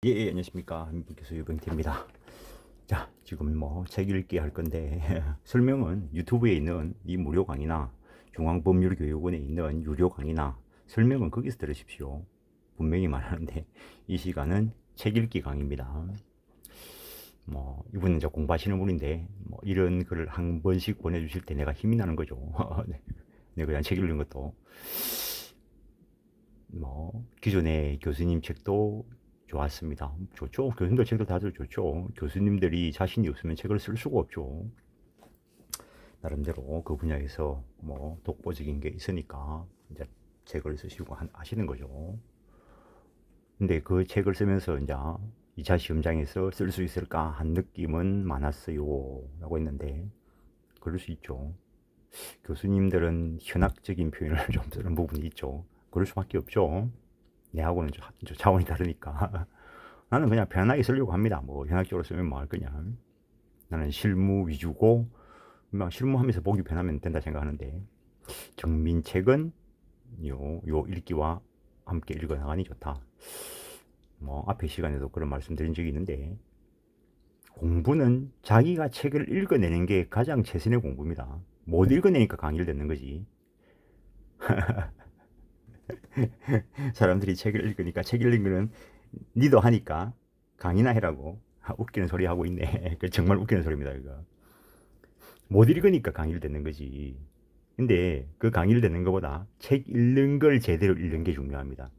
안녕하십니까. 한국교수 유병태입니다. 자, 지금 책 읽기 할 건데, 설명은 유튜브에 있는 이 무료 강의나 중앙법률교육원에 있는 유료 강의나 설명은 거기서 들으십시오. 분명히 말하는데, 이 시간은 책 읽기 강의입니다. 이분은 이제 공부하시는 분인데, 이런 글을 한 번씩 보내주실 때 내가 힘이 나는 거죠. 네. 내가 그냥 책 읽는 것도. 기존의 교수님 책도 좋았습니다. 좋죠. 교수님들 책도 다들 좋죠. 교수님들이 자신이 없으면 책을 쓸 수가 없죠. 나름대로 그 분야에서 독보적인 게 있으니까 이제 책을 쓰시고 하시는 거죠. 근데 그 책을 쓰면서 이제 2차 시험장에서 쓸 수 있을까 한 느낌은 많았어요. 라고 했는데, 그럴 수 있죠. 교수님들은 현학적인 표현을 좀 쓰는 부분이 있죠. 그럴 수밖에 없죠. 내하고는 좀 차원이 다르니까. 나는 그냥 편하게 쓰려고 합니다. 현학적으로 쓰면 뭐 할 거냐. 나는 실무 위주고, 실무하면서 보기 편하면 된다 생각하는데, 정민책은 요 읽기와 함께 읽어나가니 좋다. 앞에 시간에도 그런 말씀 드린 적이 있는데, 공부는 자기가 책을 읽어내는 게 가장 최선의 공부입니다. 못 읽어내니까 강의를 듣는 거지. 사람들이 책을 읽으니까 책 읽는 거는 니도 하니까 강의나 해라고. 웃기는 소리 하고 있네. 정말 웃기는 소리입니다, 이거. 못 읽으니까 강의를 듣는 거지. 근데 그 강의를 듣는 것보다 책 읽는 걸 제대로 읽는 게 중요합니다.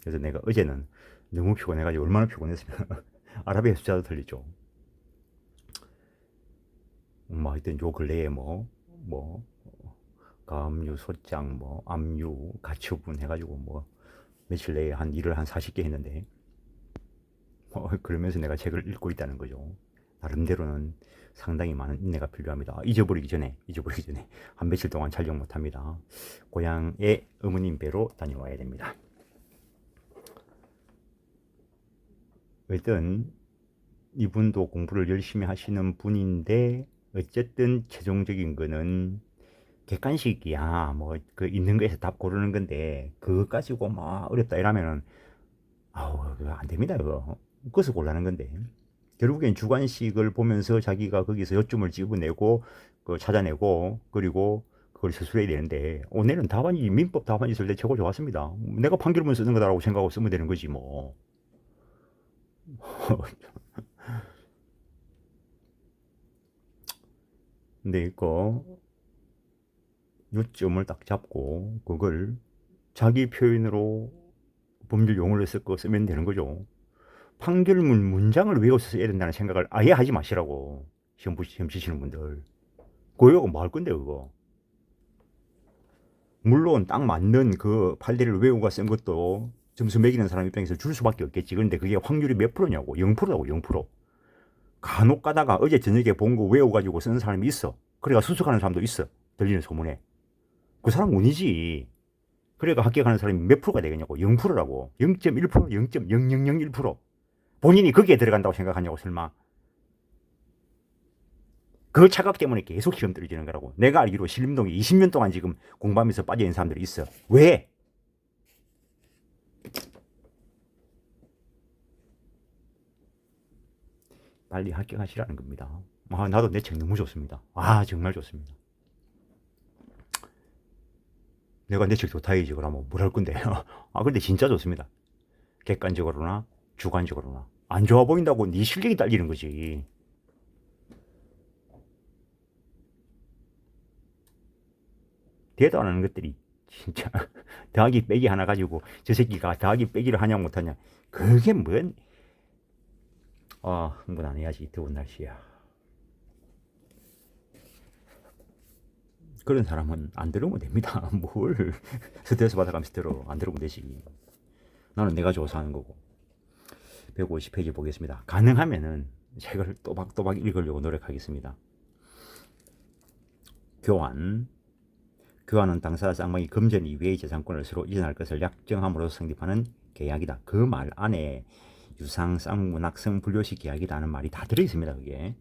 그래서 내가 어제는 너무 피곤해가지고, 얼마나 피곤했으면 아라비아 숫자도 틀리죠. 하여튼 요 근래에 가압류, 소장, 압류, 가처분 해가지고 며칠 내에 일을 한 40개 했는데, 그러면서 내가 책을 읽고 있다는 거죠. 나름대로는 상당히 많은 인내가 필요합니다. 잊어버리기 전에 한 며칠 동안 촬영 못합니다. 고향에 어머님 뵈러 다녀와야 됩니다. 어떤 이분도 공부를 열심히 하시는 분인데, 어쨌든 최종적인 거는 객관식이야. 그 있는 거에서 답 고르는 건데, 그거 가지고 어렵다 이러면은, 그거 안 됩니다, 그거. 그것을 골라는 건데. 결국엔 주관식을 보면서 자기가 거기서 요점을 집어내고, 찾아내고, 그리고 그걸 서술해야 되는데, 오늘은 답안지, 민법 답안지 쓸 때 최고 좋았습니다. 내가 판결문 쓰는 거다라고 생각하고 쓰면 되는 거지, 뭐. 근데 이거 요점을 딱 잡고, 그걸 자기 표현으로 법률 용어를 쓰면 되는 거죠. 판결문 문장을 외워서 써야 된다는 생각을 아예 하지 마시라고. 시험 치시는 분들. 그거 외우고 뭐 할 건데, 그거. 물론 딱 맞는 그 판례를 외우고 쓴 것도 점수 매기는 사람 입장에서 줄 수밖에 없겠지. 그런데 그게 확률이 몇 프로냐고. 0%라고, 0%. 간혹 가다가 어제 저녁에 본 거 외워가지고 쓰는 사람이 있어. 그래가 수석하는 사람도 있어. 들리는 소문에. 그 사람 운이지. 그래가 합격하는 사람이 몇 프로가 되겠냐고. 0%라고. 0.1%, 0.0001%. 본인이 거기에 들어간다고 생각하냐고, 설마. 그 착각 때문에 계속 시험 떨어지는 거라고. 내가 알기로 신림동에 20년 동안 지금 공부하면서 빠져있는 사람들이 있어. 왜? 빨리 합격하시라는 겁니다. 나도 내 책 너무 좋습니다. 정말 좋습니다. 내가 내 책 좋다 이지 그러면 뭘 할 건데. 근데 진짜 좋습니다. 객관적으로나 주관적으로나. 안 좋아 보인다고 네 실력이 딸리는 거지. 대도 안 하는 것들이 진짜 더하기 빼기 하나 가지고 저 새끼가 더하기 빼기를 하냐 못하냐. 그게 뭔? 흥분 안 해야지. 더운 날씨야. 그런 사람은 안 들으면 됩니다. 뭘 스트레스 받아가면서 들어. 안 들으면 되지. 나는 내가 좋아서 하는 거고. 150페이지 보겠습니다. 가능하면은 책을 또박또박 읽으려고 노력하겠습니다. 교환은 당사자 쌍방이 금전 이외의 재산권을 서로 이전할 것을 약정함으로써 성립하는 계약이다. 그 말 안에 유상, 쌍문학성, 분료식 계약이라는 말이 다 들어있습니다. 그게.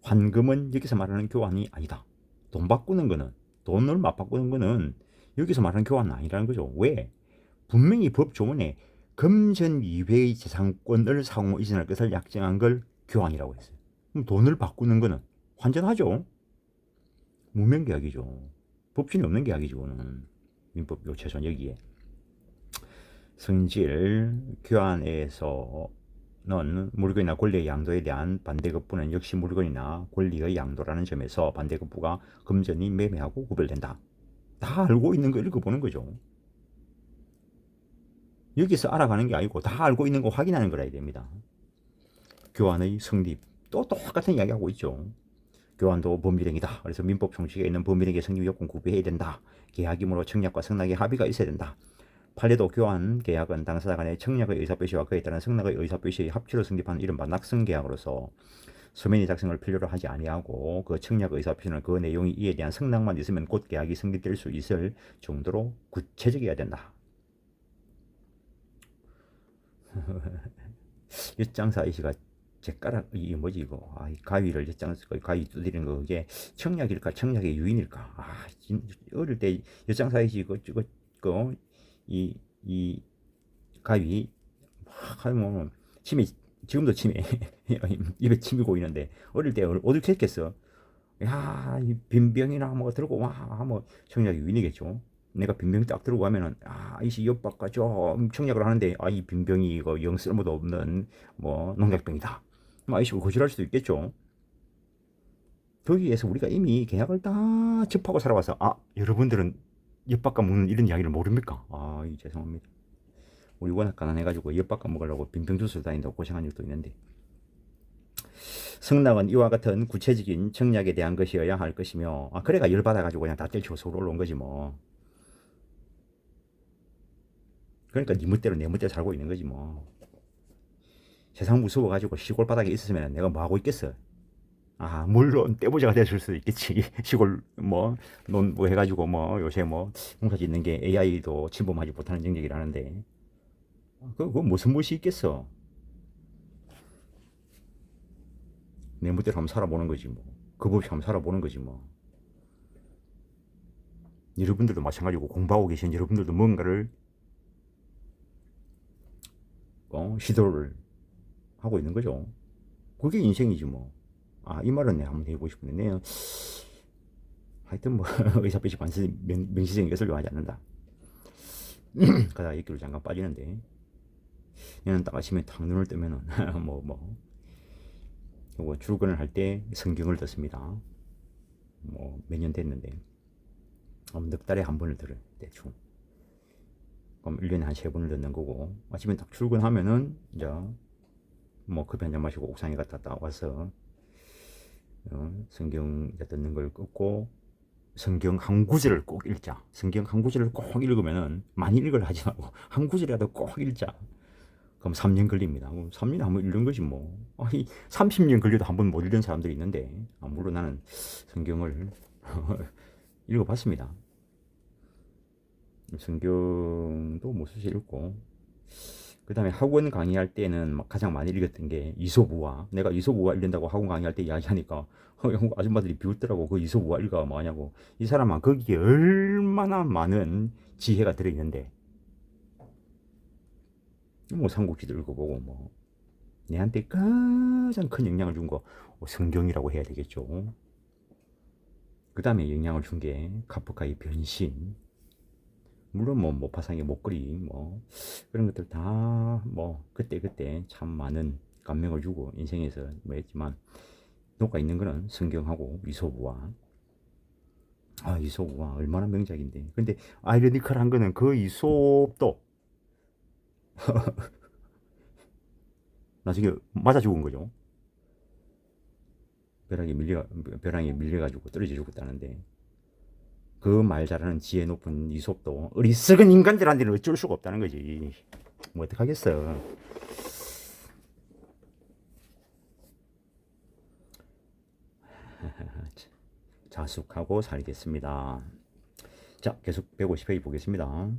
환금은 여기서 말하는 교환이 아니다. 돈 바꾸는 거는, 돈을 맞바꾸는 거는 여기서 말하는 교환은 아니라는 거죠. 왜? 분명히 법 조문에 금전 이외의 재산권을 상호 이전할 것을 약정한 걸 교환이라고 했어요. 그럼 돈을 바꾸는 거는 환전하죠. 무명계약이죠. 법준이 없는 계약이죠. 그거는 민법 요 최소한 여기에 성질 교환에서는 물건이나 권리의 양도에 대한 반대급부는 역시 물건이나 권리의 양도라는 점에서 반대급부가 금전이 매매하고 구별된다. 다 알고 있는 거 읽어보는 거죠. 여기서 알아가는 게 아니고 다 알고 있는 거 확인하는 거라 해야 됩니다. 교환의 성립 또 똑같은 이야기 하고 있죠. 교환도 법률행위다. 그래서 민법 총칙에 있는 법률행위 성립 요건 구비해야 된다. 계약이므로 청약과 승낙의 합의가 있어야 된다. 판례도 교환 계약은 당사자 간의 청약의 의사표시와 그에 따른 승낙의 의사표시의 합치로 성립한 이른바 낙승계약으로서 서면이 작성을 필요로 하지 아니하고 그 청약 의사표시는 그 내용이 이에 대한 승낙만 있으면 곧 계약이 성립될 수 있을 정도로 구체적이어야 된다. 엿장사이시가 젓가락 이 뭐지 이거 이 가위를 가위 두드리는 거 그게 청약일까 청약의 유인일까 어릴 때 엿장사이시 이 가위 막 하면 침이 지금도 침에 입에 침이 고이는데 어릴 때 어떻게 했겠어. 이 빈병이나 뭐 들고 뭐 청약의 유인이겠죠. 내가 빈병 딱 들고 가면은 이씨 옆 바꿔줘 청약을 하는데 이 빈병이 이거 영 쓸모도 없는 뭐 농약병이다. 아이씨 거절할 수도 있겠죠. 거기에서 우리가 이미 계약을 다 접하고 살아와서 여러분들은 옆 바꿔 먹는 이런 이야기를 모릅니까? 죄송합니다. 우리 워낙 가난해가지고 옆 바꿔 먹으려고 빈병 주스를 다닌다고 고생한 적도 있는데 승낙은 이와 같은 구체적인 청약에 대한 것이어야 할 것이며 그래가 열받아가지고 그냥 다 때리치고 서로 올라온 거지 뭐. 그러니까 네 멋대로 내 멋대로 살고 있는 거지 뭐. 세상 무서워가지고 시골 바닥에 있었으면 내가 뭐 하고 있겠어. 물론 떼부자가 됐을 수도 있겠지. 시골 논 해가지고 요새 농사 짓는 게 AI도 침범하지 못하는 영역이라는데 그거 무슨 멋이 있겠어. 내 멋대로 한번 살아보는 거지 뭐. 그 법이 한번 살아보는 거지 뭐. 여러분들도 마찬가지고 공부하고 계신 여러분들도 뭔가를 시도를 하고 있는 거죠. 그게 인생이지 뭐. 이 말은 내가 한번 해보고 싶은데 내가 하여튼 의사표시 반드시 명시적인 것을 요하지 않는다. 가다가 입기로 잠깐 빠지는데 얘는 딱 아침에 탁 눈을 뜨면은 요거 출근을 할 때 성경을 듣습니다. 몇 년 됐는데 넉 달에 한 번을 들어요 대충. 그럼 1년에 한 3번을 듣는 거고 아침에 딱 출근하면은 이제 커피 한잔 마시고 옥상에 갔다 와서 성경 듣는 걸 끊고 성경 한 구절을 꼭 읽자. 성경 한 구절을 꼭 읽으면은 많이 읽으려 하지 말고 한 구절이라도 꼭 읽자. 그럼 3년 걸립니다. 3년에 한 번 읽는 거지 뭐. 30년 걸려도 한 번 못 읽는 사람들이 있는데 물론 나는 성경을 읽어봤습니다. 성경도 수시 읽고 그 다음에 학원 강의할 때는 가장 많이 읽었던 게 이솝우화. 내가 이솝우화 읽는다고 학원 강의할 때 이야기하니까 아줌마들이 비웃더라고. 그 이솝우화 읽어 뭐하냐고. 이 사람아 거기에 얼마나 많은 지혜가 들어있는데 삼국지도 읽어보고 내한테 가장 큰 영향을 준 거 성경이라고 해야 되겠죠. 그 다음에 영향을 준 게 카프카의 변신. 물론 모파상의 목걸이 그런 것들 다 그때 참 많은 감명을 주고 인생에서 했지만 녹아 있는 거는 성경하고 이솝우화. 이솝우화 얼마나 명작인데. 근데 아이러니컬한 거는 그 이솝도 나중에 맞아 죽은 거죠. 벼랑에 밀려가지고 떨어져 죽었다는데 그 말 잘하는 지혜 높은 이솝도 어리석은 인간들한테는 어쩔 수가 없다는 거지. 어떡하겠어. 자숙하고 살겠습니다. 자, 계속 150페이지 보겠습니다.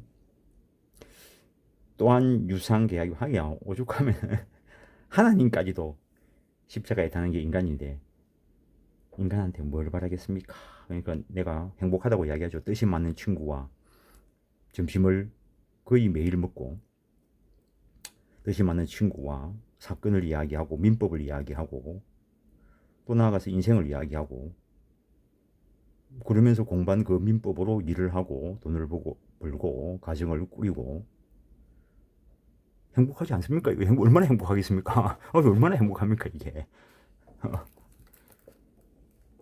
또한 유상계약이 하기야 오죽하면 하나님까지도 십자가에 다는 게 인간인데 인간한테 뭘 바라겠습니까? 그러니까 내가 행복하다고 이야기하죠. 뜻이 맞는 친구와 점심을 거의 매일 먹고 뜻이 맞는 친구와 사건을 이야기하고 민법을 이야기하고 또 나아가서 인생을 이야기하고 그러면서 공부한 그 민법으로 일을 하고 돈을 벌고 가정을 꾸리고 행복하지 않습니까? 이거 얼마나 행복하겠습니까? 얼마나 행복합니까 이게.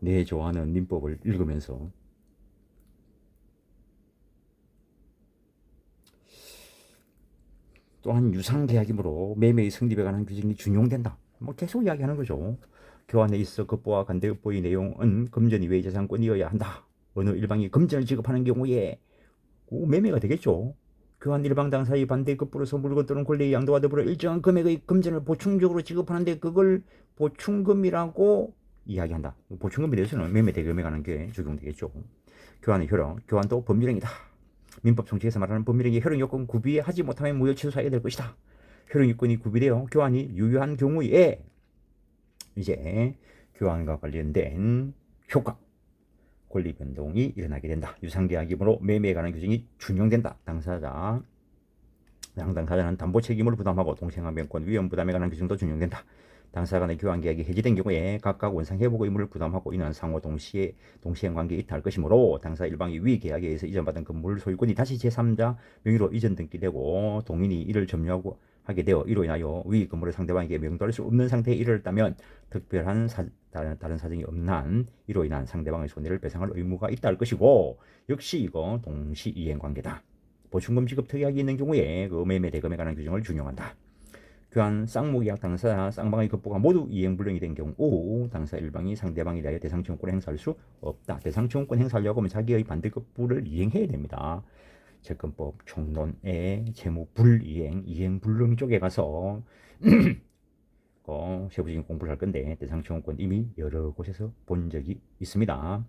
내 좋아하는 민법을 읽으면서 또한 유상계약이므로 매매의 성립에 관한 규정이 준용된다. 뭐 계속 이야기하는 거죠. 교환에 있어 급보와 간대급보의 내용은 금전 이외의 재산권이어야 한다. 어느 일방이 금전을 지급하는 경우에 매매가 되겠죠. 교환 일방 당사의 반대급부로서 물건 또는 권리의 양도와 더불어 일정한 금액의 금전을 보충적으로 지급하는데 그걸 보충금이라고 이야기한다. 보충금에 대해서는 매매 대금에 관한 게 적용되겠죠. 교환의 효력, 교환도 법률행위다. 민법 정책에서 말하는 법률행위 효력 요건 구비하지 못하면 무효 취소하게 될 것이다. 효력 요건이 구비되어 교환이 유효한 경우에 이제 교환과 관련된 효과, 권리 변동이 일어나게 된다. 유상계약이므로 매매에 관한 규정이 준용된다. 당사자는 담보 책임을 부담하고 동생항변권 위험 부담에 관한 규정도 준용된다. 당사 간의 교환계약이 해지된 경우에 각각 원상회복 의무를 부담하고 이는 상호 동시행 관계에 이탈할 것이므로 당사 일방이 위 계약에 의해서 이전받은 건물 소유권이 다시 제3자 명의로 이전 등기되고 동인이 이를 점유하고 하게 되어 이로 인하여 위 건물을 상대방에게 명도할 수 없는 상태에 이르렀다면 특별한 다른 사정이 없는 한 이로 인한 상대방의 손해를 배상할 의무가 있다 할 것이고 역시 이거 동시이행 관계다. 보충금 지급 특약이 있는 경우에 그 매매 대금에 관한 규정을 준용한다. 교환 쌍무계약 당사자 쌍방의 급부가 모두 이행불능이 된 경우 당사 일방이 상대방에 대하여 대상청구권을 행사할 수 없다. 대상청구권 행사하려고 하면 자기의 반대급부를 이행해야 됩니다. 채권법 총론의 재무불이행, 이행불능 쪽에 가서 세부적인 공부를 할 건데 대상청구권 이미 여러 곳에서 본 적이 있습니다.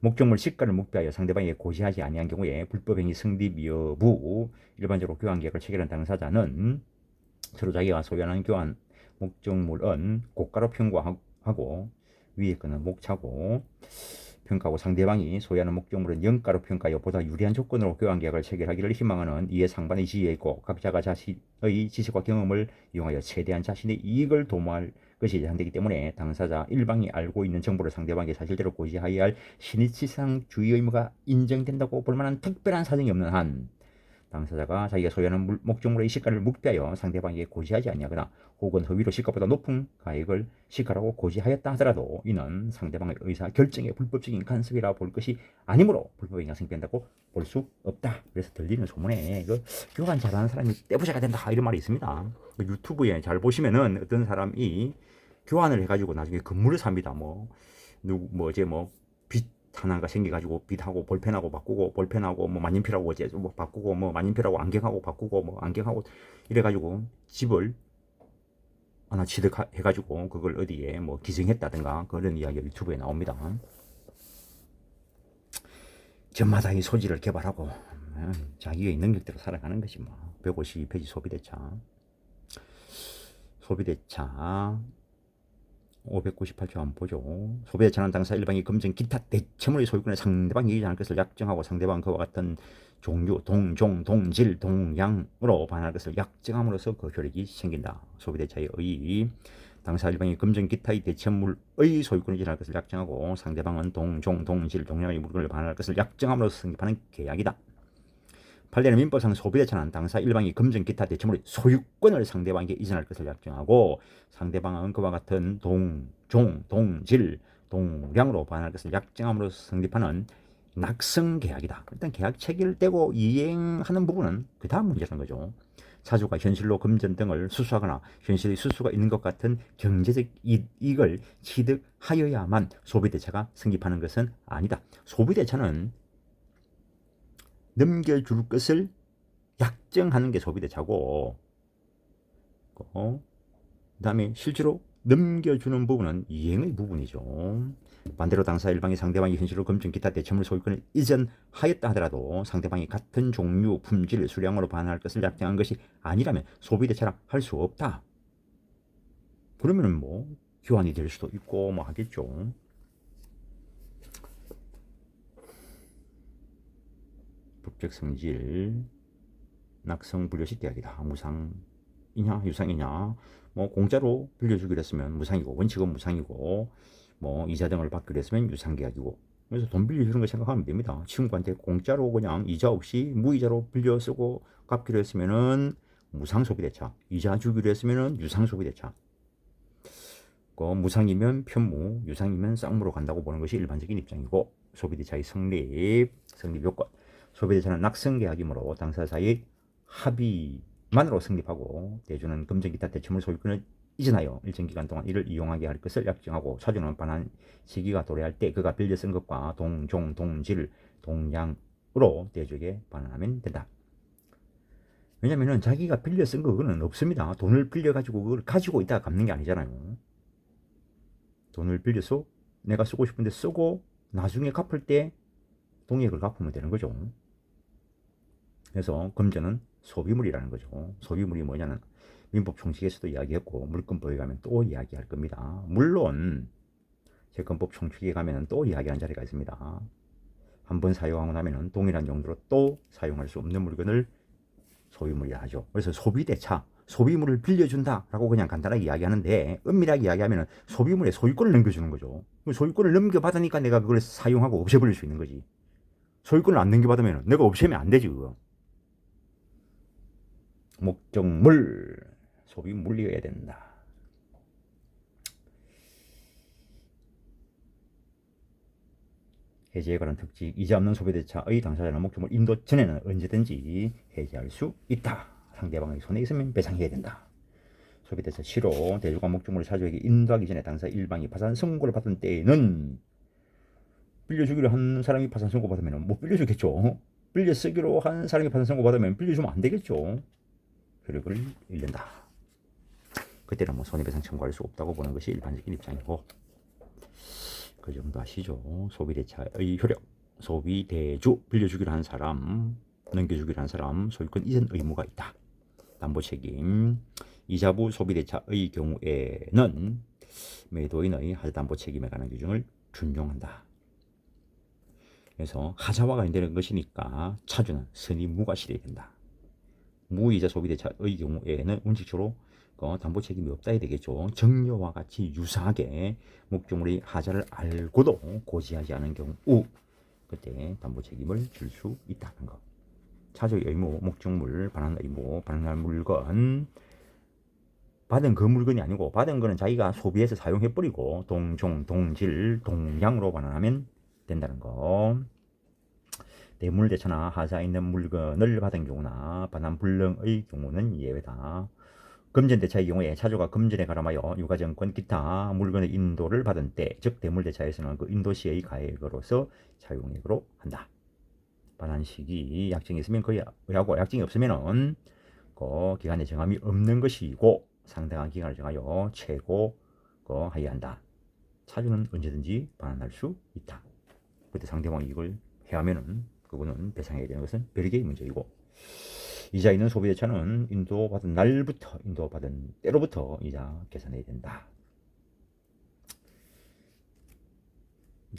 목적물 시가를 묵비하여 상대방에게 고지하지 아니한 경우에 불법행위 성립 여부, 일반적으로 교환계약을 체결한 당사자는 서로 자기가 소유하는 교환 목적물은 고가로 평가하고 위에 거는 목차고 평가하고 상대방이 소유하는 목적물은 영가로 평가하여 보다 유리한 조건으로 교환계약을 체결하기를 희망하는 이에 상반의 지위에 있고 각자가 자신의 지식과 경험을 이용하여 최대한 자신의 이익을 도모할 것이 예상되기 때문에 당사자 일방이 알고 있는 정보를 상대방에게 사실대로 고지하여야 할 신의치상 주의 의무가 인정된다고 볼 만한 특별한 사정이 없는 한 당사자가 자기가 소유하는 목적물의 시가를 묵비하여 상대방에게 고지하지 아니하거나 혹은 허위로 시가보다 높은 가액을 시가라고 고지하였다 하더라도 이는 상대방의 의사 결정의 불법적인 간섭이라 볼 것이 아니므로 불법행위가 생긴다고 볼 수 없다. 그래서 들리는 소문에 교환 잘하는 사람이 떼부자가 된다 이런 말이 있습니다. 유튜브에 잘 보시면은 어떤 사람이 교환을 해가지고 나중에 건물을 삽니다. 빚 하나가 생겨가지고 빚하고 볼펜하고 바꾸고 볼펜하고 만년필하고 어째 바꾸고 만년필하고 안경하고 바꾸고 안경하고 이래가지고 집을 하나 취득해가지고 그걸 어디에 기증했다든가 그런 이야기가 유튜브에 나옵니다. 저마다 이 소질을 개발하고 자기의 능력대로 살아가는 것이 152페이지 소비대차 598조 한번 보죠. 소비대차는 당사 일방이 금전 기타 대체물의 소유권을 상대방이 이기지 않을 것을 약정하고 상대방 그와 같은 종류, 동종, 동질, 동량으로 반할 것을 약정함으로써 그 효력이 생긴다. 소비대차의 의 당사 일방이 금전 기타의 대체물의 소유권을 이기지 않을 것을 약정하고 상대방은 동종, 동질, 동량의 물건을 반할 것을 약정함으로써 성립하는 계약이다. 판례는 민법상 소비대차는 당사 일방이 금전 기타 대체물의 소유권을 상대방에게 이전할 것을 약정하고 상대방은 그와 같은 동종, 동질, 동량으로 반할 것을 약정함으로써 성립하는 낙성계약이다. 일단 계약 체결되고 이행하는 부분은 그 다음 문제라는 거죠. 사주가 현실로 금전 등을 수수하거나 현실의 수수가 있는 것 같은 경제적 이익을 취득하여야만 소비대차가 성립하는 것은 아니다. 소비대차는 넘겨줄 것을 약정하는 게 소비대차고 그 다음에 실제로 넘겨주는 부분은 이행의 부분이죠. 반대로 당사 일방이 상대방이 현실로 금전 기타 대체물 소유권을 이전하였다 하더라도 상대방이 같은 종류, 품질, 수량으로 반할 것을 약정한 것이 아니라면 소비대차라 할 수 없다. 그러면 교환이 될 수도 있고 하겠죠. 법적 성질 낙성 불효시 계약이다. 무상 무상이냐 유상이냐, 뭐 공짜로 빌려주기로 했으면 무상이고, 원칙은 무상이고, 뭐 이자 등을 받기로 했으면 유상계약이고. 그래서 돈 빌려주는 거 생각하면 됩니다. 친구한테 공짜로 그냥 이자 없이 무이자로 빌려 쓰고 갚기로 했으면은 무상소비대차, 이자 주기로 했으면은 유상소비대차. 무상이면 편무, 유상이면 쌍무로 간다고 보는 것이 일반적인 입장이고, 소비대차의 성립 요건. 소비대차는 낙승계약이므로 당사 사이 합의만으로 성립하고, 대주는 금전 기타 대체물 소유권을 이전하여 일정 기간 동안 이를 이용하게 할 것을 약정하고, 차주는 반환 시기가 도래할 때 그가 빌려 쓴 것과 동종, 동질, 동량으로 대주에게 반환하면 된다. 왜냐면은 자기가 빌려 쓴 거 그거는 없습니다. 돈을 빌려 가지고 그걸 가지고 있다가 갚는 게 아니잖아요. 돈을 빌려서 내가 쓰고 싶은데 쓰고 나중에 갚을 때 동액을 갚으면 되는 거죠. 그래서 금전은 소비물이라는 거죠. 소비물이 뭐냐는 민법 총칙에서도 이야기했고, 물권법에 가면 또 이야기할 겁니다. 물론 재건법 총칙에 가면 또 이야기하는 자리가 있습니다. 한번 사용하고 나면 동일한 용도로 또 사용할 수 없는 물건을 소비물이라 하죠. 그래서 소비대차, 소비물을 빌려준다라고 그냥 간단하게 이야기하는데, 은밀하게 이야기하면 소비물에 소유권을 넘겨주는 거죠. 소유권을 넘겨받으니까 내가 그걸 사용하고 없애버릴 수 있는 거지. 소유권을 안 넘겨받으면 내가 없애면 안 되지. 그거. 목적물, 소비물이어야 된다. 해지에 관한 특징, 이자 없는 소비대차의 당사자는 목적물 인도 전에는 언제든지 해지할 수 있다. 상대방의 손에 있으면 배상해야 된다. 소비대차 시로 대주가 목적물을 차주에게 인도하기 전에 당사 일방이 파산 선고를 받은 때에는, 빌려주기로 한 사람이 파산 선고 받으면 못 빌려주겠죠. 빌려 쓰기로 한 사람이 파산 선고 받으면 빌려주면 안 되겠죠. 효력을 잃는다. 그때는 뭐 손해배상 청구할 수 없다고 보는 것이 일반적인 입장이고, 그 정도 아시죠? 소비대차의 효력. 소비대주, 빌려주기로 한 사람, 넘겨주기로 한 사람, 소유권 이전 의무가 있다. 담보책임. 이자부 소비대차의 경우에는 매도인의 하자담보 책임에 관한 규정을 준용한다. 그래서 하자와 관련되는 것이니까 차주는 선의무가 실해야 된다. 무이자 소비대차의 경우에는 원칙적으로 담보 책임이 없다 해야 되겠죠. 정려와 같이 유사하게 목적물의 하자를 알고도 고지하지 않은 경우, 그때 담보 책임을 줄 수 있다는 것. 차주의 의무, 목적물, 반환 의무, 반환할 물건, 받은 그 물건이 아니고 받은 거는 자기가 소비해서 사용해버리고 동종, 동질, 동량으로 반환하면 된다는 거. 대물대차나 하자 있는 물건을 받은 경우나 반환 불능의 경우는 예외다. 금전대차의 경우에 차주가 금전에 가름하여 유가증권 기타 물건의 인도를 받은 때, 즉 대물대차에서는 그 인도시의 가액으로서 차용액으로 한다. 반환 시기 약정이 있으면 그하고 약정이 없으면은 그 기간의 정함이 없는 것이고, 상당한 기간을 정하여 최고 하여야 한다. 차주는 언제든지 반환할 수 있다. 그때 상대방이 이걸 해하면은 그거는 배상해야 되는 것은 별개의 문제이고, 이자 있는 소비대차는 인도받은 날부터, 인도받은 때로부터 이자 계산해야 된다.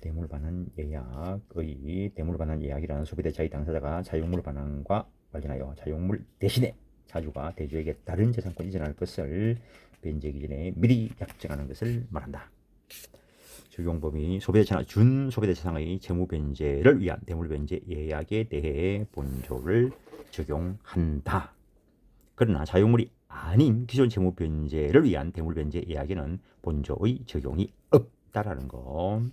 대물반환 예약의 대물반환 예약이라는 소비대차의 당사자가 자용물 반환과 관련하여 자용물 대신에 차주가 대주에게 다른 재산권 이전할 것을 변제기 전에 미리 약정하는 것을 말한다. 적용 범위, 소비대차나 준소비대차상의 채무변제를 위한 대물변제 예약에 대해 본조를 적용한다. 그러나 자용물이 아닌 기존 채무변제를 위한 대물변제 예약에는 본조의 적용이 없다라는 거.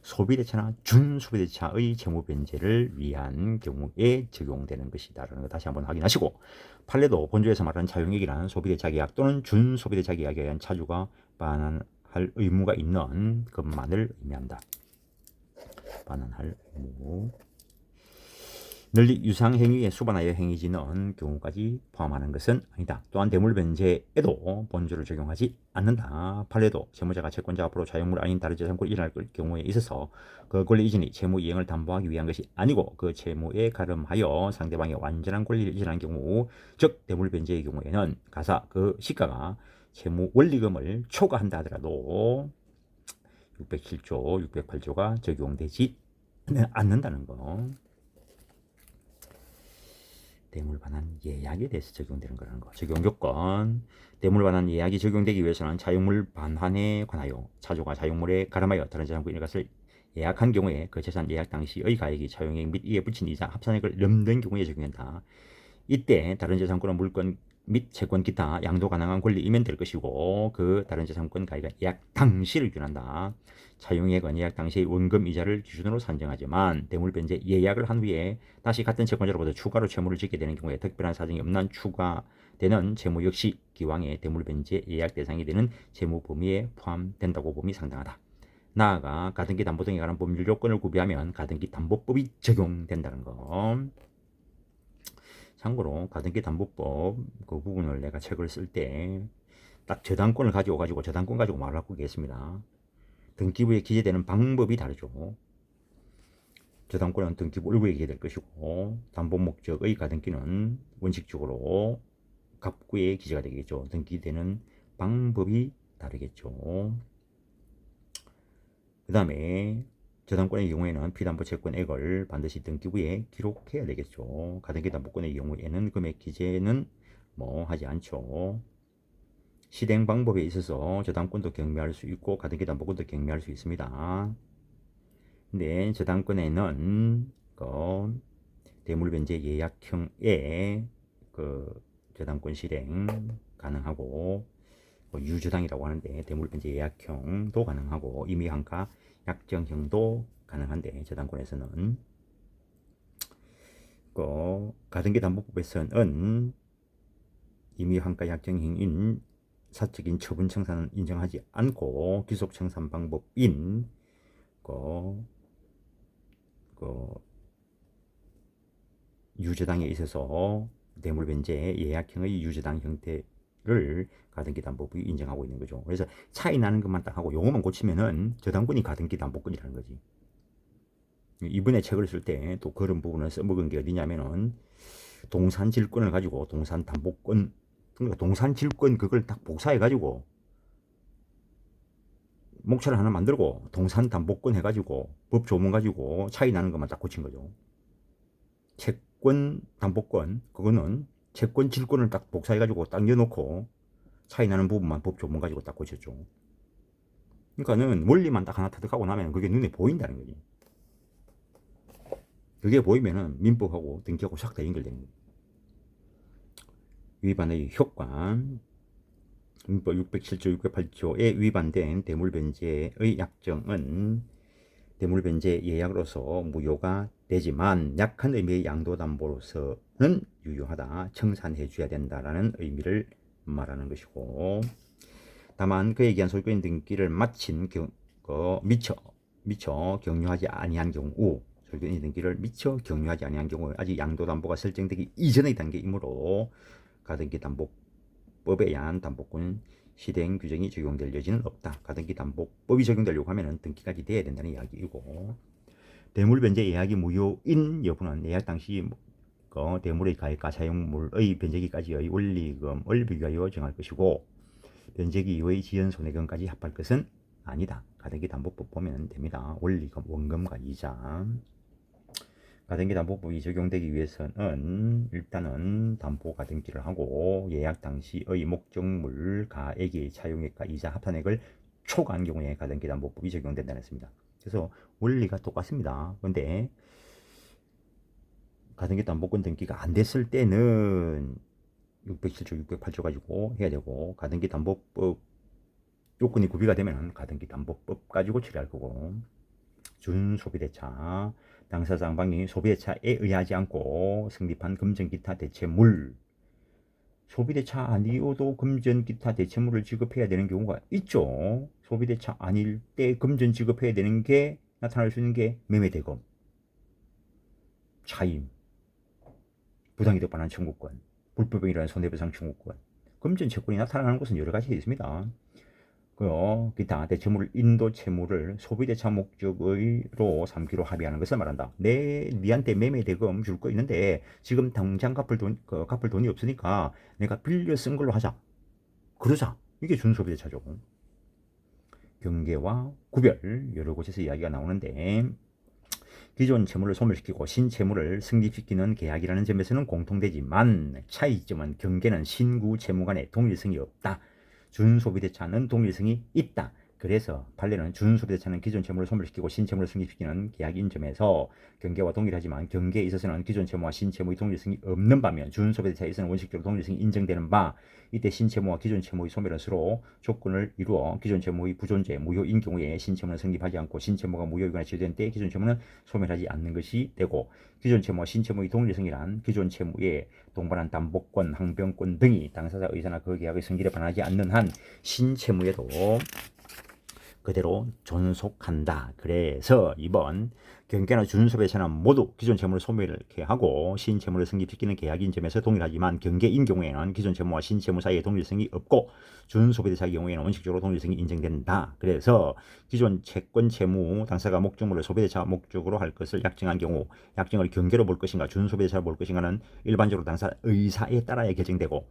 소비대차나 준소비대차의 채무변제를 위한 경우에 적용되는 것이다라는 거 다시 한번 확인하시고, 판례도 본조에서 말하는 차용액이란 소비대차 계약 또는 준소비대차 계약에 의한 차주가 반환할 의무가 있는 것만을 의미한다. 반환할 의무. 널리 유상행위에 수반하여 행위지는 경우까지 포함하는 것은 아니다. 또한 대물변제에도 본조를 적용하지 않는다. 판례도 채무자가 채권자 앞으로 자용물 아닌 다른 재산권을 이전할 경우에 있어서 그 권리 이전이 채무 이행을 담보하기 위한 것이 아니고 그 채무에 가름하여 상대방의 완전한 권리를 이전한 경우, 즉 대물변제의 경우에는 가사 그 시가가 채무 원리금을 초과한다 하더라도 607조, 608조가 적용되지 않는다는 거. 대물 반환 예약에 대해서 적용되는 거라는 거. 적용 요건. 대물 반환 예약이 적용되기 위해서는 차용물 반환에 관하여 차주가 차용물에 가름하여 다른 재산권의 것을 예약한 경우에 그 재산 예약 당시의 가액이 차용액 및 이에 붙인 이자 합산액을 넘는 경우에 적용된다. 이때 다른 재산권은 물권 및 채권 기타 양도 가능한 권리이면 될 것이고 그 다른 재산권 가액은 예약 당시를 기준한다. 차용액은 예약 당시의 원금 이자를 기준으로 산정하지만 대물변제 예약을 한 후에 다시 같은 채권자로부터 추가로 채무를 짓게 되는 경우에 특별한 사정이 없는 추가되는 채무 역시 기왕의 대물변제 예약 대상이 되는 채무 범위에 포함된다고 봄이 상당하다. 나아가 가등기 담보 등에 관한 법률 요건을 구비하면 가등기 담보법이 적용된다는 거. 참고로 가등기 담보법 그 부분을 내가 책을 쓸 때 딱 저당권을 가지고 저당권 가지고 말을 하고 계십니다. 등기부에 기재되는 방법이 다르죠. 저당권은 등기부 일부에 기재될 것이고 담보 목적의 가등기는 원칙적으로 갑구에 기재가 되겠죠. 등기되는 방법이 다르겠죠. 그 다음에 저당권의 경우에는 피담보 채권액을 반드시 등기부에 기록해야 되겠죠. 가등기 담보권의 경우에는 금액 기재는 하지 않죠. 실행 방법에 있어서 저당권도 경매할 수 있고 가등기 담보권도 경매할 수 있습니다. 근데 저당권에는 대물변제 예약형의 저당권 실행 가능하고 유저당이라고 하는데 대물변제 예약형도 가능하고 임의환가 약정형도 가능한데 저당권에서는 가등기 담보법에서는 임의환가 약정형인 사적인 처분 청산은 인정하지 않고 기속 청산 방법인 유저당에 있어서 대물변제 예약형의 유저당 형태를 가등기 담보법이 인정하고 있는 거죠. 그래서 차이 나는 것만 딱 하고 요것만 고치면은 저당권이 가등기 담보권이라는 거지. 이번에 책을 쓸 때 또 그런 부분을 써먹은 게 어디냐면은 동산질권을 가지고 동산담보권, 그러니까 동산질권 그걸 딱 복사해 가지고 목차를 하나 만들고 동산담보권 해가지고 법 조문 가지고 차이 나는 것만 딱 고친 거죠. 채권 담보권 그거는 채권 질권을 딱 복사해 가지고 딱 넣어놓고 차이 나는 부분만 법 조문 가지고 딱 고쳤죠. 그러니까는 원리만 딱 하나 터득하고 나면 그게 눈에 보인다는 거지. 그게 보이면은 민법하고 등기하고 싹 다 연결되는 거예요. 위반의 효과. 민법 607조 608조에 위반된 대물변제의 약정은 대물변제 예약으로서 무효가 되지만 약한 의미의 양도담보로서는 유효하다. 청산해 줘야 된다라는 의미를 말하는 것이고 다만 그에 기한 소유권 등기를 마친 미처 경유하지 아니한 경우 소유권 등기를 미처 경유하지 아니한 경우 아직 양도담보가 설정되기 이전의 단계이므로 가등기 담보법에 의한 담보권 실행 규정이 적용될 여지는 없다. 가등기 담보법이 적용되려고 하면은 등기까지 돼야 된다는 이야기이고 대물변제 예약이 무효인 여부는 예약 당시 대물의 가액과 사용물의 변제기까지의 원리금을 비교하여 정할 것이고 변제기 이후의 지연 손해금까지 합할 것은 아니다. 가등기 담보법 보면 됩니다. 원리금, 원금과 이자. 가등기 담보법이 적용되기 위해서는 일단은 담보 가등기를 하고 예약 당시의 목적물 가액의 차용액과 이자 합산액을 초과한 경우에 가등기 담보법이 적용된다는 했습니다. 그래서 원리가 똑같습니다. 근데 가등기 담보권 등기가 안 됐을 때는 607조 608조 가지고 해야 되고 가등기 담보법 요건이 구비가 되면 가등기 담보법 가지고 처리할 거고 준소비대차 당사자 양방이 소비대차에 의하지 않고 성립한 금전기타 대체물 소비대차 아니어도 금전기타 대체물을 지급해야 되는 경우가 있죠. 소비대차 아닐 때 금전 지급해야 되는 게 나타날 수 있는 게 매매대금, 차임, 부당이득 반환 청구권, 불법행위에 의한 손해배상 청구권 금전 채권이 나타나는 것은 여러 가지 있습니다. 기타 대체물 인도 채무를 소비대차 목적으로 삼기로 합의하는 것을 말한다. 니한테 매매 대금 줄 거 있는데 지금 당장 갚을 돈이 없으니까 내가 빌려 쓴 걸로 하자. 그러자. 이게 준소비대차죠. 경계와 구별 여러 곳에서 이야기가 나오는데 기존 채무를 소멸시키고 신채무를 성립시키는 계약이라는 점에서는 공통되지만 차이점은 경계는 신구 채무 간의 동일성이 없다. 준소비대차는 동일성이 있다. 그래서 판례는 준소비대차는 기존 채무를 소멸시키고 신채무를 성립시키는 계약인 점에서 경계와 동일하지만 경계에 있어서는 기존 채무와 신채무의 동일성이 없는 반면 준소비대차에 있어서는 원칙적으로 동일성이 인정되는 바, 이때 신채무와 기존 채무의 소멸은 서로 조건을 이루어 기존 채무의 부존재, 무효인 경우에 신채무는 성립하지 않고 신채무가 무효이거나 취소된 때 기존 채무는 소멸하지 않는 것이 되고, 기존 채무와 신채무의 동일성이란 기존 채무에 동반한 담보권, 항변권 등이 당사자 의사나 그 계약의 성질에 반하지 않는 한 신채무에도 그대로 존속한다. 그래서 이번 경계나 준소비대차는 모두 기존 채무를 소멸케 하고 신채무를 성립시키는 계약인 점에서 동일하지만 경계인 경우에는 기존 채무와 신채무 사이에 동일성이 없고 준소비대차 경우에는 원칙적으로 동일성이 인정된다. 그래서 기존 채권 채무 당사가 목적물을 소비대차 목적으로 할 것을 약정한 경우 약정을 경계로 볼 것인가 준소비대차로 볼 것인가는 일반적으로 당사 의사에 따라야 결정되고,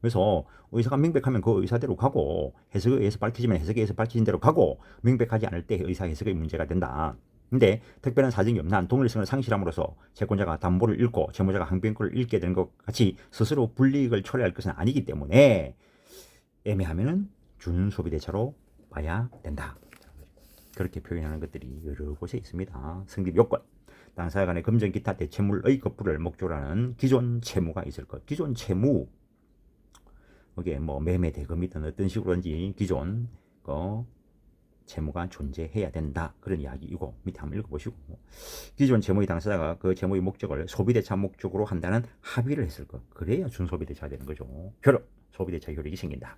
그래서 의사가 명백하면 그 의사대로 가고 해석에 의해서 밝혀지면 해석에 의해서 밝혀진 대로 가고 명백하지 않을 때 의사 해석의 문제가 된다. 근데 특별한 사정이 없는 한 동일성을 상실함으로써 채권자가 담보를 잃고 채무자가 항변권을 잃게 되는 것 같이 스스로 불이익을 초래할 것은 아니기 때문에 애매하면은 준소비대차로 봐야 된다. 그렇게 표현하는 것들이 여러 곳에 있습니다. 성립 요건, 당사자 간의 금전 기타 대채물의 거부를 목적으로 하는 기존 채무가 있을 것. 기존 채무, 이게 뭐 매매 대금이든 어떤 식으로든지 기존 채무가 존재해야 된다. 그런 이야기이고, 밑에 한번 읽어보시고, 기존 채무의 당사자가 그 채무의 목적을 소비대차 목적으로 한다는 합의를 했을 것. 그래야 준소비대차가 되는 거죠. 효력, 소비대차 효력이 생긴다.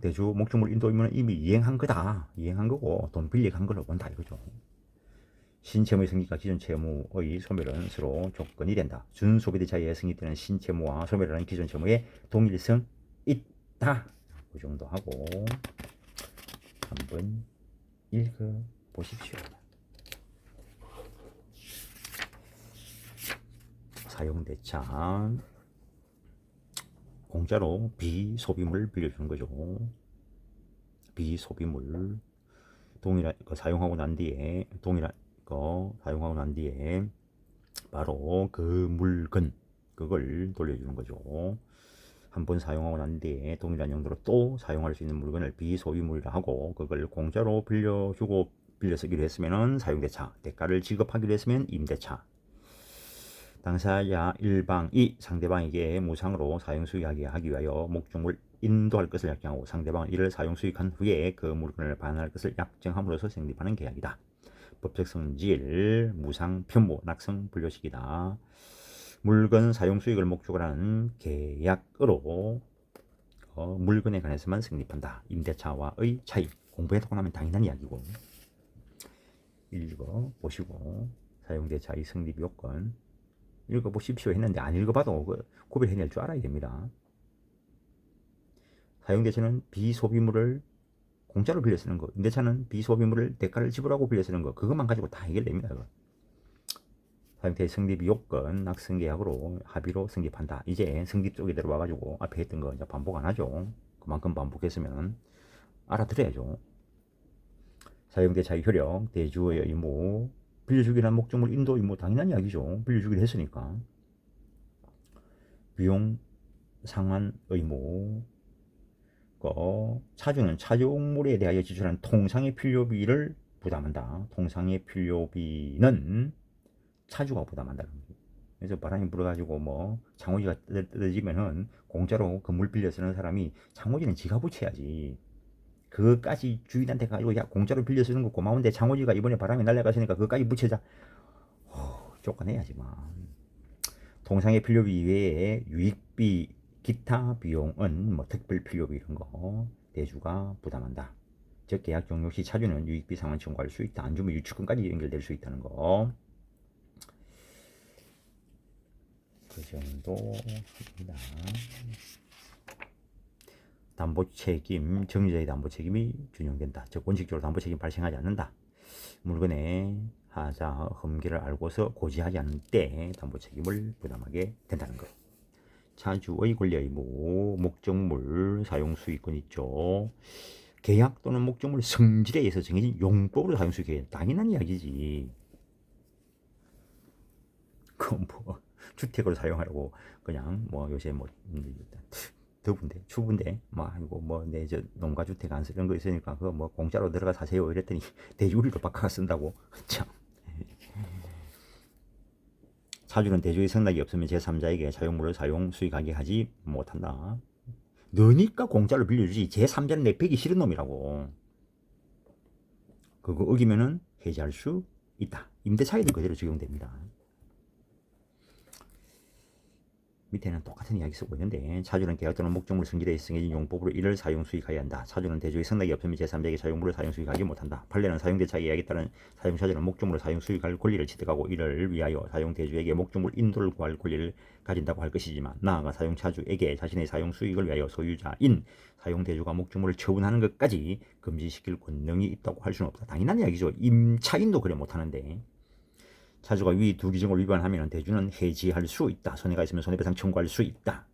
대주 목적물 인도 의무는 이미 이행한 거다. 이행한 거고 돈 빌리고 한 걸로 본다 이거죠. 신채무의 성립과 기존 채무의 소멸은 서로 조건이 된다. 준소비대차에 성립되는 신채무와 소멸하는 기존 채무의 동일성 있다. 그 정도 하고 한번 읽어보십시오. 사용대차, 공짜로 비소비물 빌려주는 거죠. 비소비물 동일한 사용하고 난 뒤에 사용하고 난 뒤에 바로 그 물건 그걸 돌려주는 거죠. 한번 사용하고 난 뒤에 동일한 용도로 또 사용할 수 있는 물건을 비소비물이라 하고, 그걸 공짜로 빌려주고 빌려 쓰기로 했으면 사용대차, 대가를 지급하기로 했으면 임대차. 당사자 1방이 상대방에게 무상으로 사용수익하게 하기 위하여 목적물 인도할 것을 약정하고 상대방은 이를 사용수익한 후에 그 물건을 반환할 것을 약정함으로써 성립하는 계약이다. 법적 성질, 무상, 편모, 낙성, 불료식이다. 물건 사용수익을 목적으로 하는 계약으로 물건에 관해서만 성립한다. 임대차와의 차이, 공부해두고 나면 당연한 이야기고, 읽어보시고 사용대차의 성립 요건 읽어보십시오 했는데 안 읽어봐도 구별해낼 줄 알아야 됩니다. 사용대차는 비소비물을 공짜로 빌려 쓰는 거, 임대차는 비소비물을 대가를 지불하고 빌려 쓰는 거, 그것만 가지고 다 해결됩니다. 사용대차 성립 요건, 낙성계약으로 합의로 성립한다. 이제 성립 쪽에 들어와가지고 앞에 했던 거 이제 반복 안 하죠. 그만큼 반복했으면 알아들어야죠. 사용대차의 효력, 대주의 의무, 빌려주기란 목적물 인도 의무 당연한 이야기죠. 빌려주기로 했으니까. 비용 상환 의무, 차주는 차종물에 대하여 지출한 통상의 필요비를 부담한다. 통상의 필요비는 차주가 부담한다. 그래서 바람이 불어가지고 뭐 창호지가 떨어지면은 공짜로 건물 빌려 쓰는 사람이 창호지는 지가 붙여야지. 그것까지 주인한테 가지고 야 공짜로 빌려 쓰는 거 고마운데 창호지가 이번에 바람이 날아갔으니까 그것까지 붙여자. 쫓아내야지만. 통상의 필요비 외에 유익비, 기타 비용은 뭐 특별 필요비 이런 거 대주가 부담한다. 즉 계약 종료 시 차주는 유익비 상환 청구할 수 있다. 안 주면 유치권까지 연결될 수 있다는 거. 그 정도입니다. 담보책임, 정리자의 담보책임이 준용된다. 즉 원칙적으로 담보책임 발생하지 않는다. 물건의 하자, 흠기를 알고서 고지하지 않을 때 담보책임을 부담하게 된다는 것. 차주의 권리 의무, 목적물 사용수익권 있죠. 계약 또는 목적물 성질에 의해서 정해진 용법으로 사용 수익해. 당연한 이야기지. 뭐 주택으로 사용하려고 그냥 뭐 요새 뭐 더운데 추운데 뭐 아이고 뭐 내 저 농가 주택 안 쓰는 거 있으니까 그거 뭐 공짜로 들어가 사세요 이랬더니 대주리로 바꿔 쓴다고. 참. 차주는 대주의 승낙이 없으면 제3자에게 자용물을 사용 수익하게 하지 못한다. 너니까 공짜로 빌려주지. 제3자는 내빼기 싫은 놈이라고. 그거 어기면은 해지할 수 있다. 임대차에도 그대로 적용됩니다. 밑에는 똑같은 이야기 쓰고 있는데 차주는 계약 또는 목적물 성질에 정해진 용법으로 이를 사용 수익하여야 한다. 차주는 대주의 승낙이 없으면 제3자에게 자용물을 사용 수익하지 못한다. 판례는 사용대차 계약에 따른 사용차주는 목적물을 사용 수익할 권리를 취득하고 이를 위하여 사용대주에게 목적물 인도를 구할 권리를 가진다고 할 것이지만 나아가 사용차주에게 자신의 사용 수익을 위하여 소유자인 사용대주가 목적물을 처분하는 것까지 금지시킬 권능이 있다고 할 수는 없다. 당연한 이야기죠. 임차인도 그래 못하는데 차주가 위 두 규정을 위반하면 대주는 해지할 수 있다. 손해가 있으면 손해배상 청구할 수 있다.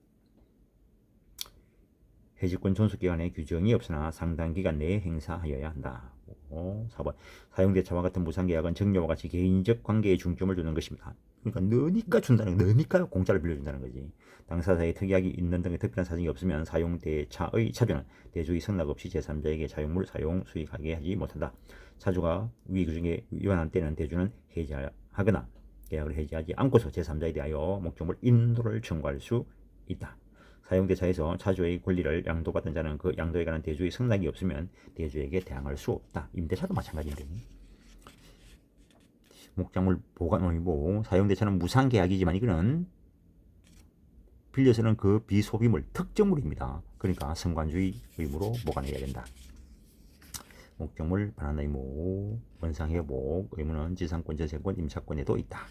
해지권 존속기간의 규정이 없으나 상당 기간 내에 행사하여야 한다. 4번 사용대차와 같은 무상계약은 정려와 같이 개인적 관계에 중점을 두는 것입니다. 그러니까 너니까 준다는 거, 너니까 공짜로 빌려준다는 거지. 당사자의 특약이 있는 등의 특별한 사정이 없으면 사용대차의 차주는 대주의 승낙 없이 제3자에게 자용물 사용 수익하게 하지 못한다. 차주가 위 규정에 위반한 때는 대주는 해지하거나 계약을 해지하지 않고서 제3자에 대하여 목적물 인도를 청구할 수 있다. 사용대차에서 차주의 권리를 양도받은 자는 그 양도에 관한 대주의 승낙이 없으면 대주에게 대항할 수 없다. 임대차도 마찬가지인데. 목적물 보관의무 사용대차는 무상계약이지만 이거는 빌려서는 그 비소비물 특정물입니다. 그러니까 성관주의 의무로 보관해야 된다. 목적물 반환 의무 원상회복 의무는 지상권, 전세권, 임차권에도 있다.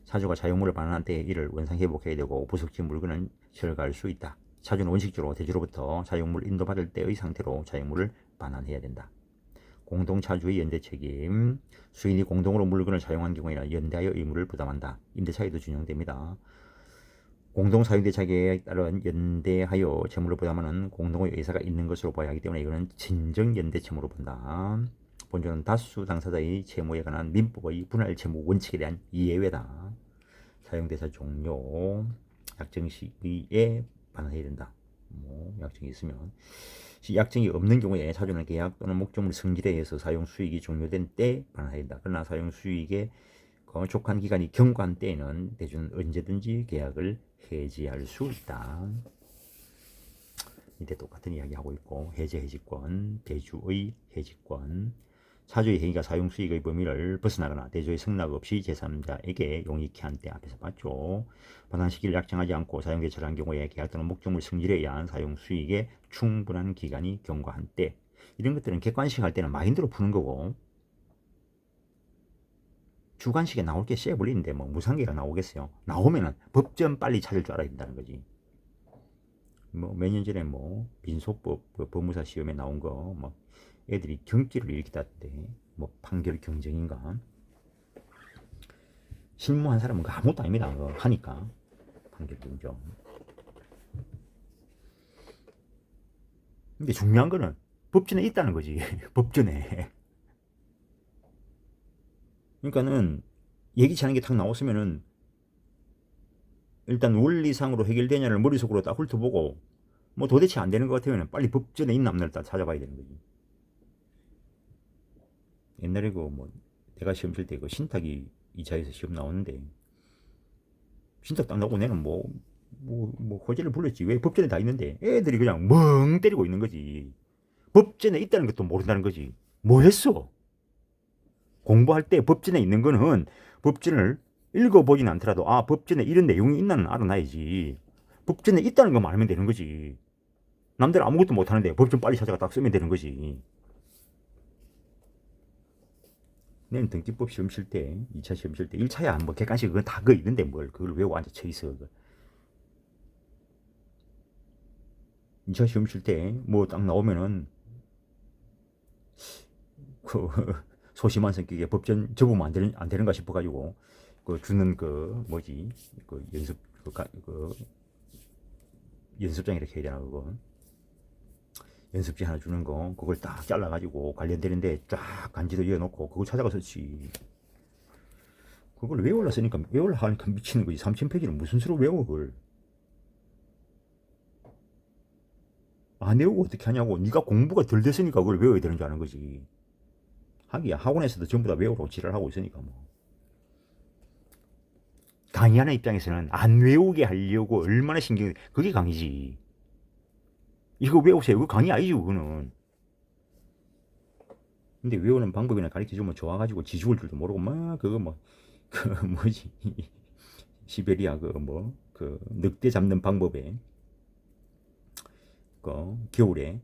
차주가 자용물을 반환한 때에 이를 원상회복해야 되고 부속진 물건은 철거할 수 있다. 차주는 원칙적으로 대주로부터 자용물 인도받을 때의 상태로 자용물을 반환해야 된다. 공동차주의 연대책임 수인이 공동으로 물건을 사용한 경우에는 연대하여 의무를 부담한다. 임대차에도 준용됩니다. 공동사용대차계에 따른 연대하여 채무를 부담하는 공동의 의사가 있는 것으로 봐야 하기 때문에 이거는 진정연대채무로 본다. 본조는 다수 당사자의 채무에 관한 민법의 분할 채무 원칙에 대한 예외다. 사용대차 종료 약정 시기에 반환해야 된다. 뭐 약정이 있으면 약정이 없는 경우에 차주는 계약 또는 목적물 성질에 의해서 사용 수익이 종료된 때 반환해야 된다. 그러나 사용 수익의 족한 기간이 경과한 때에는 대주는 언제든지 계약을 해지할 수 있다. 이때 똑같은 이야기 하고 있고 해지권, 대주의 해지권, 차주의 행위가 사용 수익의 범위를 벗어나거나 대주의 승낙 없이 제3자에게 용익케 한 때 앞에서 봤죠. 반환 시기를 약정하지 않고 사용대차를 한 경우에 계약 또는 목적물 성질에 의한 사용 수익의 충분한 기간이 경과한 때 이런 것들은 객관식 할 때는 마인드로 푸는 거고 주관식에 나올 게 쎄 불리는데 뭐 무상계가 나오겠어요. 나오면은 법전 빨리 찾을 줄 알아야 된다는 거지. 뭐 몇 년 전에 뭐 민소법 법무사 시험에 나온 거 뭐 애들이 경기를 일으키다던데 뭐 판결 경쟁인가 실무한 사람은 아무것도 아닙니다. 그거 하니까 판결 경쟁. 근데 중요한 거는 법전에 있다는 거지. 법전에. 그러니까는 예기치 않은 게 탁 나왔으면은 일단 원리상으로 해결되냐를 머릿속으로 딱 훑어보고 뭐 도대체 안 되는 것 같으면 빨리 법전에 있나 없나를 딱 찾아봐야 되는 거지. 옛날에 그 뭐 내가 시험 칠 때 그 신탁이 2차에서 시험 나오는데 신탁 딱 나오고 내는 뭐 호재를 불렀지. 왜 법전에 다 있는데 애들이 그냥 멍 때리고 있는 거지. 법전에 있다는 것도 모른다는 거지. 뭐 했어? 공부할 때 법전에 있는 거는 법전을 읽어보진 않더라도 아 법전에 이런 내용이 있나는 알아놔야지. 법전에 있다는 것만 알면 되는 거지. 남들 아무것도 못하는데 법전 빨리 찾아가 딱 쓰면 되는 거지. 내는 등기법 시험 칠 때 2차 시험 칠 때 1차야 뭐 객관식 그건 다 그거 있는데 뭘 그걸 외우고 앉아 쳐 있어. 2차 시험 칠 때 뭐 딱 나오면은 그 소심한 성격에 법전 접으면 안 되는가 싶어가지고 그 주는 그 뭐지 그 연습 그 연습장 이렇게 해야 되나 그거 연습지 하나 주는 거 그걸 딱 잘라가지고 관련되는데 쫙 간지도 이어놓고 그거 찾아가서 지 그걸 외우려 쓰니까 외우려 하니까 미치는 거지. 3000페이지를 무슨 수로 외워 그걸. 안 외우고 어떻게 하냐고. 네가 공부가 덜 됐으니까 그걸 외워야 되는 줄 아는 거지. 하기야 학원에서도 전부 다 외우라고 지랄하고 있으니까 뭐. 강의하는 입장에서는 안 외우게 하려고 얼마나 신경 그게 강의지. 이거 외우세요. 그거 강의 아니지 그거는. 근데 외우는 방법이나 가르쳐주면 좋아가지고 지죽을 줄도 모르고 막 그거 뭐 그 뭐지 시베리아 그 뭐 그 늑대 잡는 방법에 그 겨울에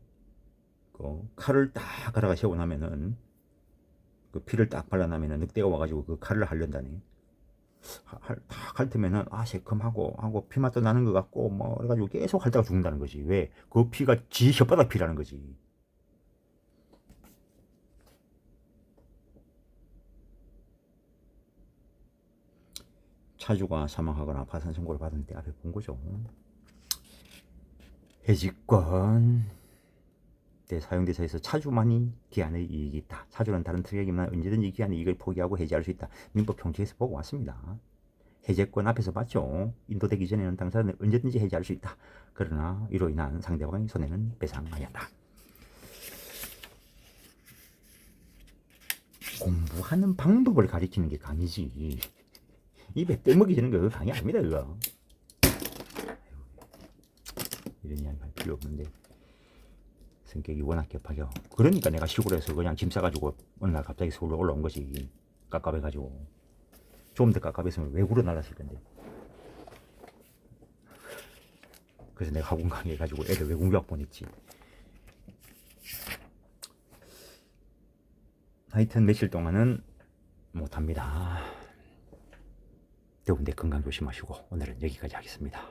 그 칼을 딱 갈아가 세워놓으면은 그 피를 딱 발라놓으면은 늑대가 와가지고 그 칼을 하련다네. 딱 핥으면은 아 새콤하고 하고 피맛도 나는 것 같고 뭐 그래가지고 계속 핥다가 죽는다는 거지. 왜? 그 피가 지 혓바닥 피라는 거지. 차주가 사망하거나 파산 선고를 받은 때 앞에 본 거죠. 해지권 때 사용대사에서 차주만이 기한의 이익이 있다. 차주는 다른 특약이나 언제든지 기한의 이익을 포기하고 해지할 수 있다. 민법 총칙에서 보고 왔습니다. 해제권 앞에서 봤죠. 인도되기 전에는 당사자는 언제든지 해지할 수 있다. 그러나 이로 인한 상대방의 손해는 배상하였다. 공부하는 방법을 가리키는 게 강의지. 입에 떼먹이 주는 거 강의 아닙니다. 그거. 이런 이야기 할 필요 없는데 성격이 워낙 격하죠. 그러니까 내가 시골에서 그냥 짐 싸가지고 어느 날 갑자기 서울로 올라온 거지. 깝깝해가지고. 좀 더 깝깝했으면 외국으로 날았을 건데. 그래서 내가 학원 강의해가지고 애들 외국 유학 보냈지. 하여튼 며칠 동안은 못합니다. 더운데 건강 조심하시고 오늘은 여기까지 하겠습니다.